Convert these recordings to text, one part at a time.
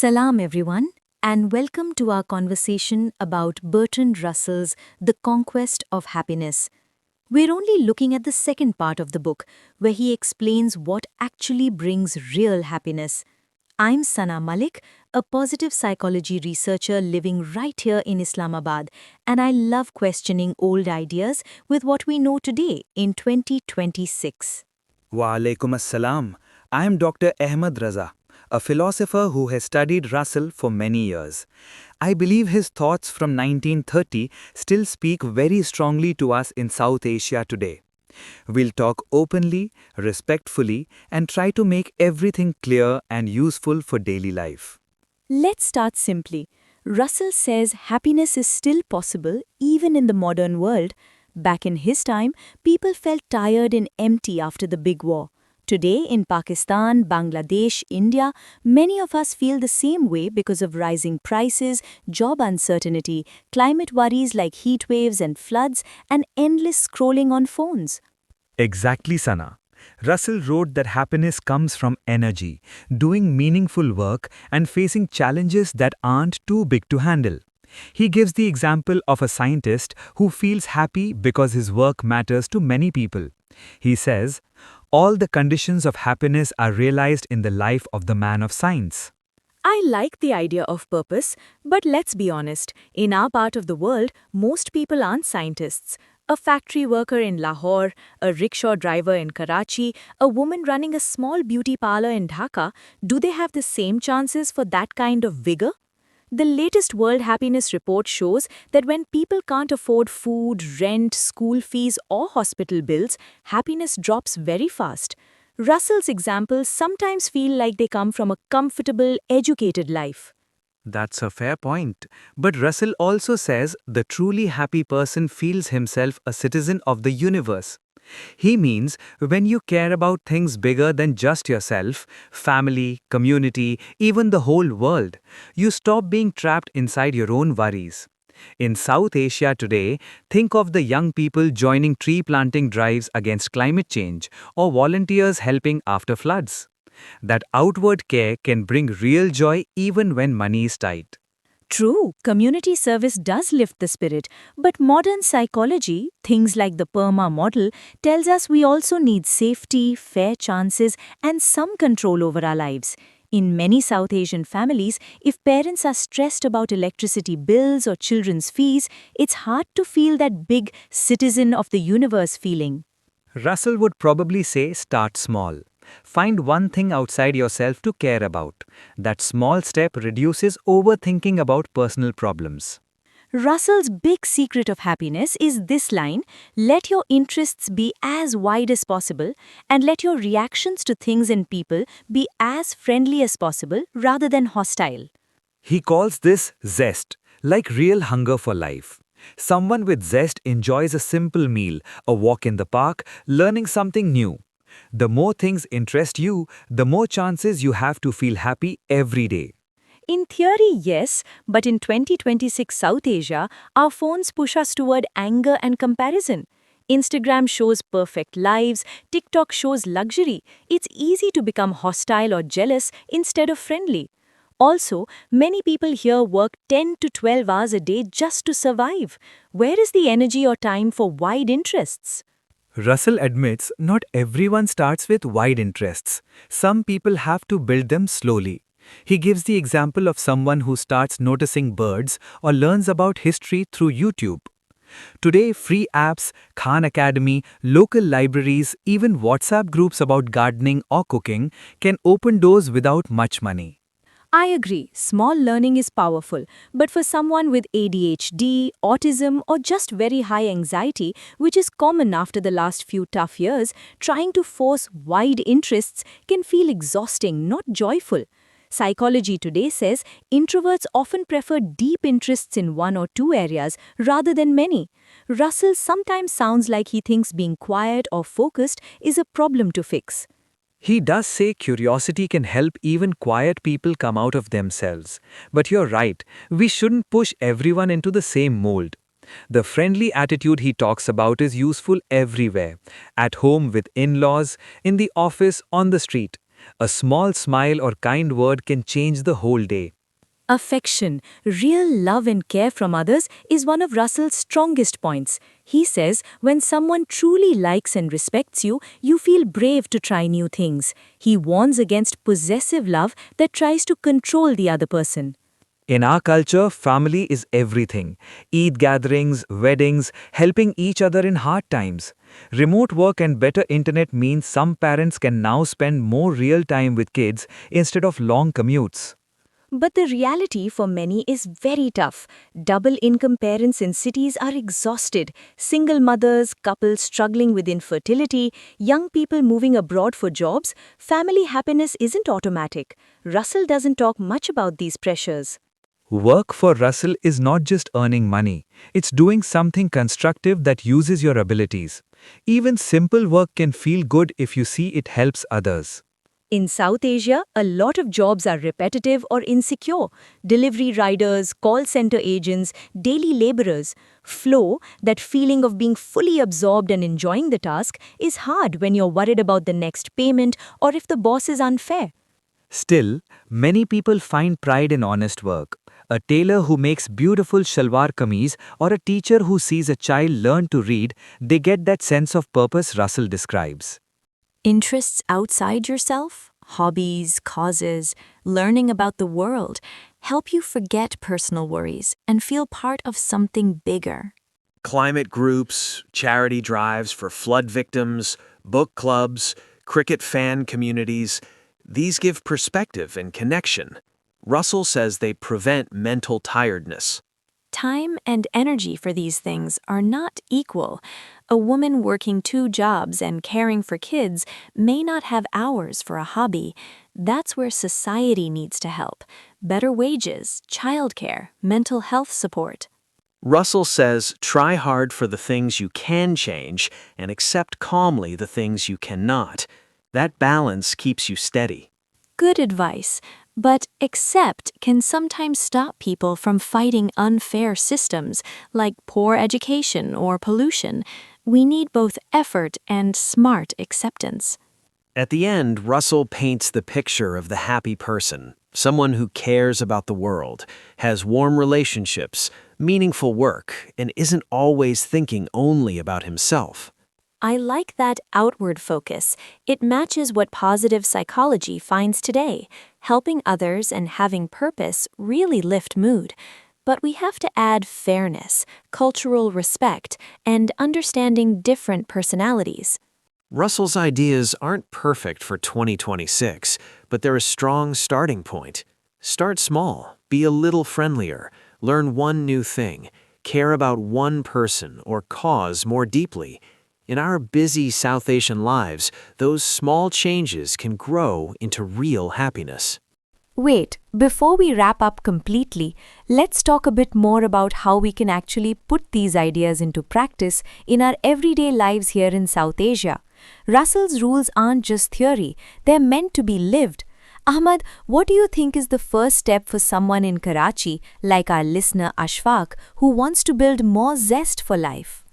Salam everyone, and welcome to our conversation about Bertrand Russell's The Conquest of Happiness. We're only looking at the second part of the book, where he explains what actually brings real happiness. I'm Sana Malik, a positive psychology researcher living right here in Islamabad, and I love questioning old ideas with what we know today in 2026. Wa alaikum assalam. I am Dr. Ahmed Raza, a philosopher who has studied Russell for many years. I believe his thoughts from 1930 still speak very strongly to us in South Asia today. We'll talk openly, respectfully, and try to make everything clear and useful for daily life. Let's start simply. Russell says happiness is still possible even in the modern world. Back in his time, people felt tired and empty after the big war. Today, in Pakistan, Bangladesh, India, many of us feel the same way because of rising prices, job uncertainty, climate worries like heat waves and floods, and endless scrolling on phones. Exactly, Sana. Russell wrote that happiness comes from energy, doing meaningful work, and facing challenges that aren't too big to handle. He gives the example of a scientist who feels happy because his work matters to many people. He says, all the conditions of happiness are realized in the life of the man of science. I like the idea of purpose, but let's be honest, in our part of the world, most people aren't scientists. A factory worker in Lahore, a rickshaw driver in Karachi, a woman running a small beauty parlor in Dhaka, do they have the same chances for that kind of vigor? The latest World Happiness Report shows that when people can't afford food, rent, school fees, or hospital bills, happiness drops very fast. Russell's examples sometimes feel like they come from a comfortable, educated life. That's a fair point. But Russell also says the truly happy person feels himself a citizen of the universe. He means when you care about things bigger than just yourself, family, community, even the whole world, you stop being trapped inside your own worries. In South Asia today, think of the young people joining tree planting drives against climate change or volunteers helping after floods. That outward care can bring real joy even when money is tight. True, community service does lift the spirit, but modern psychology, things like the PERMA model, tells us we also need safety, fair chances, and some control over our lives. In many South Asian families, if parents are stressed about electricity bills or children's fees, it's hard to feel that big citizen of the universe feeling. Russell would probably say start small. Find one thing outside yourself to care about. That small step reduces overthinking about personal problems. Russell's big secret of happiness is this line: let your interests be as wide as possible and let your reactions to things and people be as friendly as possible rather than hostile. He calls this zest, like real hunger for life. Someone with zest enjoys a simple meal, a walk in the park, learning something new. The more things interest you, the more chances you have to feel happy every day. In theory, yes, but in 2026 South Asia, our phones push us toward anger and comparison. Instagram shows perfect lives, TikTok shows luxury. It's easy to become hostile or jealous instead of friendly. Also, many people here work 10 to 12 hours a day just to survive. Where is the energy or time for wide interests? Russell admits not everyone starts with wide interests. Some people have to build them slowly. He gives the example of someone who starts noticing birds or learns about history through YouTube. Today, free apps, Khan Academy, local libraries, even WhatsApp groups about gardening or cooking can open doors without much money. I agree, small learning is powerful, but for someone with ADHD, autism, or just very high anxiety, which is common after the last few tough years, trying to force wide interests can feel exhausting, not joyful. Psychology today says introverts often prefer deep interests in one or two areas rather than many. Russell sometimes sounds like he thinks being quiet or focused is a problem to fix. He does say curiosity can help even quiet people come out of themselves. But you're right, we shouldn't push everyone into the same mold. The friendly attitude he talks about is useful everywhere, at home with in-laws, in the office, on the street. A small smile or kind word can change the whole day. Affection, real love and care from others is one of Russell's strongest points. He says when someone truly likes and respects you, you feel brave to try new things. He warns against possessive love that tries to control the other person. In our culture, family is everything. Eid gatherings, weddings, helping each other in hard times. Remote work and better internet means some parents can now spend more real time with kids instead of long commutes. But the reality for many is very tough. Double income parents in cities are exhausted. Single mothers, couples struggling with infertility, young people moving abroad for jobs. Family happiness isn't automatic. Russell doesn't talk much about these pressures. Work for Russell is not just earning money, it's doing something constructive that uses your abilities. Even simple work can feel good if you see it helps others. In South Asia, a lot of jobs are repetitive or insecure. Delivery riders, call center agents, daily laborers. Flow, that feeling of being fully absorbed and enjoying the task, is hard when you're worried about the next payment or if the boss is unfair. Still, many people find pride in honest work. A tailor who makes beautiful shalwar kameez or a teacher who sees a child learn to read, they get that sense of purpose Russell describes. Interests outside yourself, hobbies, causes, learning about the world, help you forget personal worries and feel part of something bigger. Climate groups, charity drives for flood victims, book clubs, cricket fan communities, these give perspective and connection. Russell says they prevent mental tiredness. Time and energy for these things are not equal. A woman working 2 jobs and caring for kids may not have hours for a hobby. That's where society needs to help. Better wages, childcare, mental health support. Russell says try hard for the things you can change and accept calmly the things you cannot. That balance keeps you steady. Good advice, but accept can sometimes stop people from fighting unfair systems like poor education or pollution. We need both effort and smart acceptance. At the end, Russell paints the picture of the happy person, someone who cares about the world, has warm relationships, meaningful work, and isn't always thinking only about himself. I like that outward focus. It matches what positive psychology finds today. Helping others and having purpose really lift mood. But we have to add fairness, cultural respect, and understanding different personalities. Russell's ideas aren't perfect for 2026, but they're a strong starting point. Start small, be a little friendlier, learn one new thing, care about one person or cause more deeply. In our busy South Asian lives, those small changes can grow into real happiness. Wait, before we wrap up completely, let's talk a bit more about how we can actually put these ideas into practice in our everyday lives here in South Asia. Russell's rules aren't just theory, they're meant to be lived. Ahmed, what do you think is the first step for someone in Karachi, like our listener Ashfaq, who wants to build more zest for life?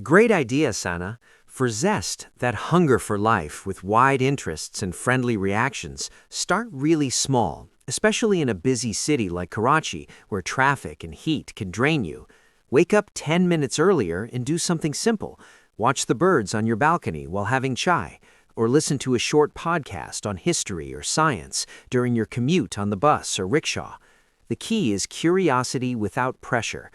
Great idea, Sana. For Zest, that hunger for life with wide interests and friendly reactions, start really small, especially in a busy city like Karachi, where traffic and heat can drain you. Wake up 10 minutes earlier and do something simple. Watch the birds on your balcony while having chai, or listen to a short podcast on history or science during your commute on the bus or rickshaw. The key is curiosity without pressure.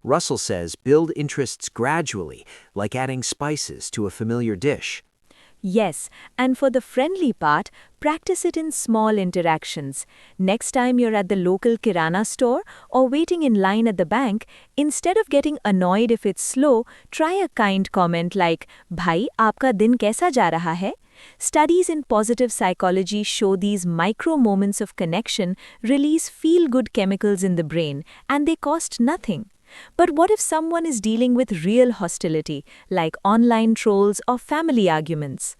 Russell says build interests gradually, like adding spices to a familiar dish. Yes, and for the friendly part, practice it in small interactions. Next time you're at the local kirana store or waiting in line at the bank, instead of getting annoyed if it's slow, try a kind comment like, "Bhai, aapka din kaisa ja raha hai?" Studies in positive psychology show these micro moments of connection release feel-good chemicals in the brain, and they cost nothing. But what if someone is dealing with real hostility, like online trolls or family arguments?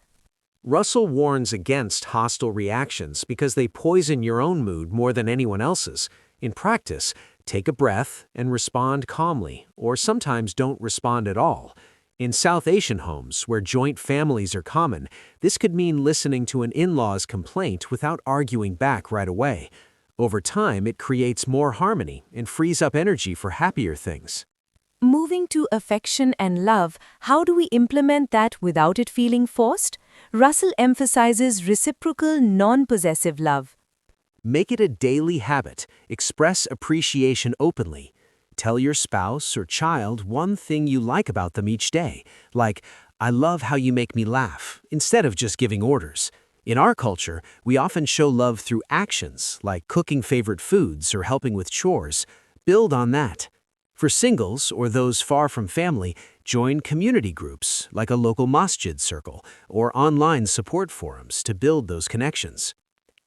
Russell warns against hostile reactions because they poison your own mood more than anyone else's. In practice, take a breath and respond calmly, or sometimes don't respond at all. In South Asian homes, where joint families are common, this could mean listening to an in-law's complaint without arguing back right away. Over time, it creates more harmony and frees up energy for happier things. Moving to affection and love, how do we implement that without it feeling forced? Russell emphasizes reciprocal, non-possessive love. Make it a daily habit. Express appreciation openly. Tell your spouse or child one thing you like about them each day, like, "I love how you make me laugh," instead of just giving orders. In our culture, we often show love through actions, like cooking favorite foods or helping with chores. Build on that. For singles or those far from family, join community groups, like a local masjid circle or online support forums to build those connections.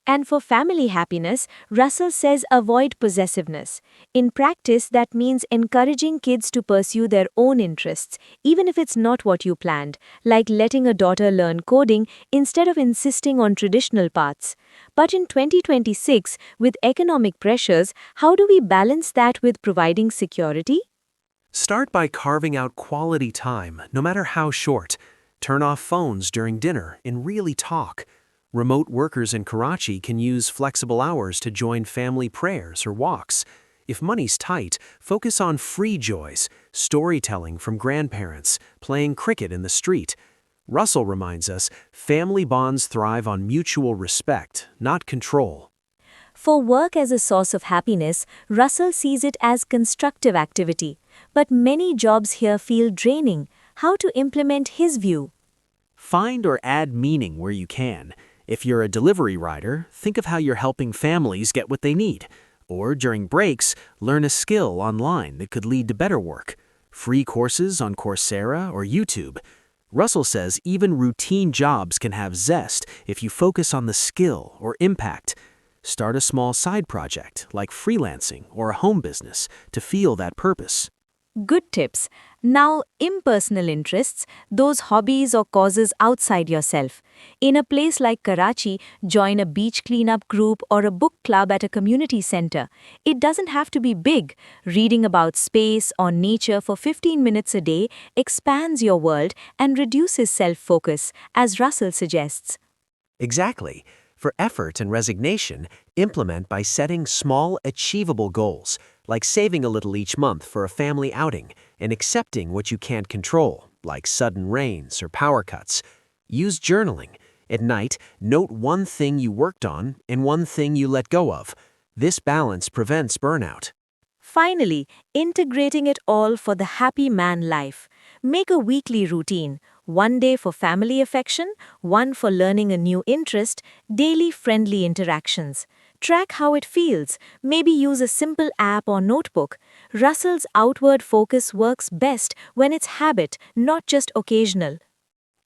And for family happiness, Russell says avoid possessiveness. In practice, that means encouraging kids to pursue their own interests, even if it's not what you planned, like letting a daughter learn coding instead of insisting on traditional paths. But in 2026, with economic pressures, how do we balance that with providing security? Start by carving out quality time, no matter how short. Turn off phones during dinner and really talk. Remote workers in Karachi can use flexible hours to join family prayers or walks. If money's tight, focus on free joys, storytelling from grandparents, playing cricket in the street. Russell reminds us, family bonds thrive on mutual respect, not control. For work as a source of happiness, Russell sees it as constructive activity. But many jobs here feel draining. How to implement his view? Find or add meaning where you can. If you're a delivery rider, think of how you're helping families get what they need. Or during breaks, learn a skill online that could lead to better work. Free courses on Coursera or YouTube. Russell says even routine jobs can have zest if you focus on the skill or impact. Start a small side project, like freelancing or a home business, to feel that purpose. Good tips. Now, impersonal interests, those hobbies or causes outside yourself. In a place like Karachi, join a beach cleanup group or a book club at a community center. It doesn't have to be big. Reading about space or nature for 15 minutes a day expands your world and reduces self-focus, as Russell suggests. Exactly. For effort and resignation, implement by setting small, achievable goals, like saving a little each month for a family outing and accepting what you can't control, like sudden rains or power cuts. Use journaling. At night, note one thing you worked on and one thing you let go of. This balance prevents burnout. Finally, integrating it all for the happy man life. Make a weekly routine. One day for family affection, one for learning a new interest, daily friendly interactions. Track how it feels. Maybe use a simple app or notebook. Russell's outward focus works best when it's habit, not just occasional.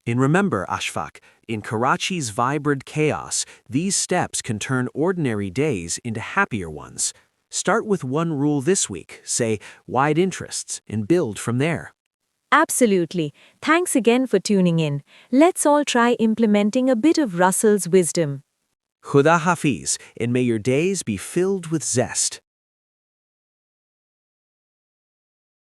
And remember, Ashfaq, in Karachi's vibrant chaos, these steps can turn ordinary days into happier ones. Start with one rule this week, say wide interests, and build from there. Absolutely. Thanks again for tuning in. Let's all try implementing a bit of Russell's wisdom. Khuda Hafiz, and may your days be filled with zest.